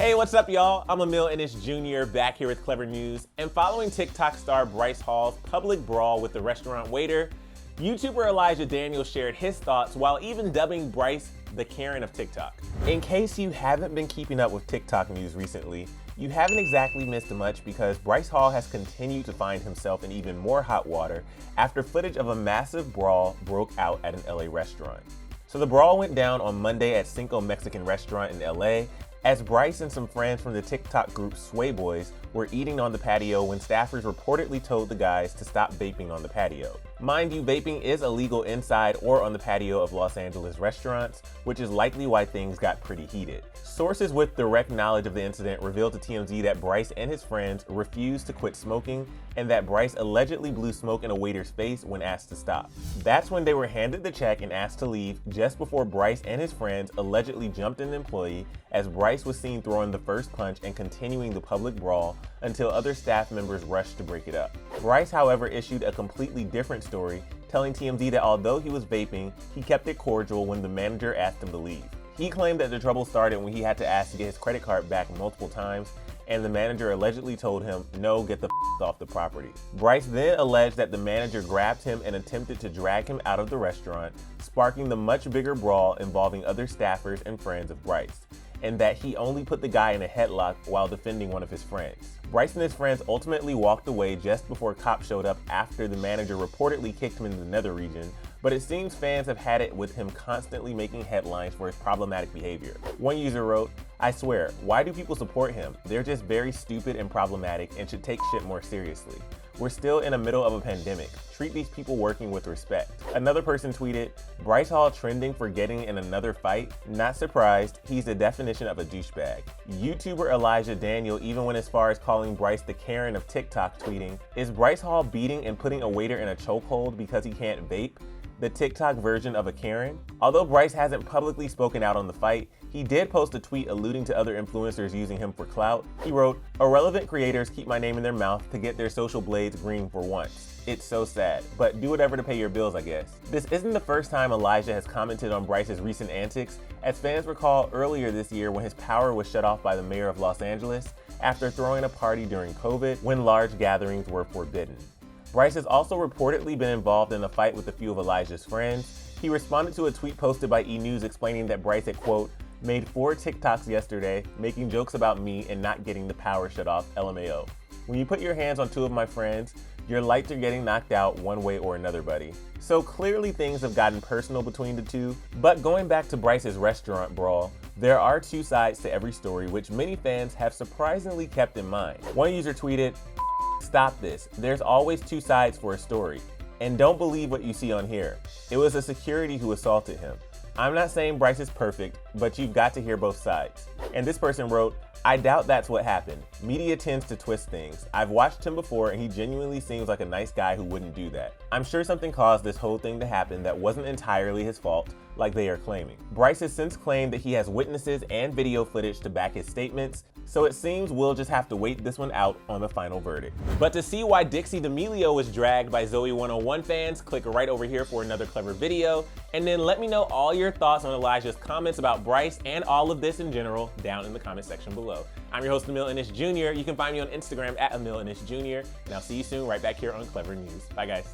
Hey, what's up, y'all? I'm Emil Ennis Jr. back here with Clever News. And following TikTok star Bryce Hall's public brawl with the restaurant waiter, YouTuber Elijah Daniels shared his thoughts while even dubbing Bryce the Karen of TikTok. In case you haven't been keeping up with TikTok news recently, you haven't exactly missed much because Bryce Hall has continued to find himself in even more hot water after footage of a massive brawl broke out at an LA restaurant. So the brawl went down on Monday at Cinco Mexican restaurant in LA as Bryce and some friends from the TikTok group Sway Boys were eating on the patio when staffers reportedly told the guys to stop vaping on the patio. Mind you, vaping is illegal inside or on the patio of Los Angeles restaurants, which is likely why things got pretty heated. Sources with direct knowledge of the incident revealed to TMZ that Bryce and his friends refused to quit smoking and that Bryce allegedly blew smoke in a waiter's face when asked to stop. That's when they were handed the check and asked to leave just before Bryce and his friends allegedly jumped an employee as Bryce was seen throwing the first punch and continuing the public brawl until other staff members rushed to break it up. Bryce, however, issued a completely different story, telling TMZ that although he was vaping, he kept it cordial when the manager asked him to leave. He claimed that the trouble started when he had to ask to get his credit card back multiple times, and the manager allegedly told him, "No, get the off the property." Bryce then alleged that the manager grabbed him and attempted to drag him out of the restaurant, sparking the much bigger brawl involving other staffers and friends of Bryce, and that he only put the guy in a headlock while defending one of his friends. Bryce and his friends ultimately walked away just before cops showed up after the manager reportedly kicked him into the nether region, but it seems fans have had it with him constantly making headlines for his problematic behavior. One user wrote, "I swear, why do people support him? They're just very stupid and problematic and should take shit more seriously. We're still in the middle of a pandemic. Treat these people working with respect." Another person tweeted, "Bryce Hall trending for getting in another fight? Not surprised, he's the definition of a douchebag." YouTuber Elijah Daniel even went as far as calling Bryce the Karen of TikTok, tweeting, "Is Bryce Hall beating and putting a waiter in a chokehold because he can't vape? The TikTok version of a Karen?" Although Bryce hasn't publicly spoken out on the fight, he did post a tweet alluding to other influencers using him for clout. He wrote, "Irrelevant creators keep my name in their mouth to get their social blades green for once. It's so sad, but do whatever to pay your bills, I guess." This isn't the first time Elijah has commented on Bryce's recent antics, as fans recall earlier this year when his power was shut off by the mayor of Los Angeles after throwing a party during COVID when large gatherings were forbidden. Bryce has also reportedly been involved in a fight with a few of Elijah's friends. He responded to a tweet posted by E! News explaining that Bryce had, quote, "made 4 TikToks yesterday making jokes about me and not getting the power shut off, LMAO. When you put your hands on 2 of my friends, your lights are getting knocked out one way or another, buddy." So clearly things have gotten personal between the two, but going back to Bryce's restaurant brawl, there are 2 sides to every story which many fans have surprisingly kept in mind. One user tweeted, "Stop this. There's always 2 sides for a story. And don't believe what you see on here. It was a security who assaulted him. I'm not saying Bryce is perfect, but you've got to hear both sides." And this person wrote, "I doubt that's what happened. Media tends to twist things. I've watched him before and he genuinely seems like a nice guy who wouldn't do that. I'm sure something caused this whole thing to happen that wasn't entirely his fault, like they are claiming." Bryce has since claimed that he has witnesses and video footage to back his statements, so it seems we'll just have to wait this one out on the final verdict. But to see why Dixie D'Amelio was dragged by Zoey 101 fans, click right over here for another clever video, and then let me know all your thoughts on Elijah's comments about Bryce and all of this in general down in the comment section below. I'm your host, Emil Ennis Jr. You can find me on Instagram at Emil Ennis Jr. And I'll see you soon right back here on Clever News. Bye, guys.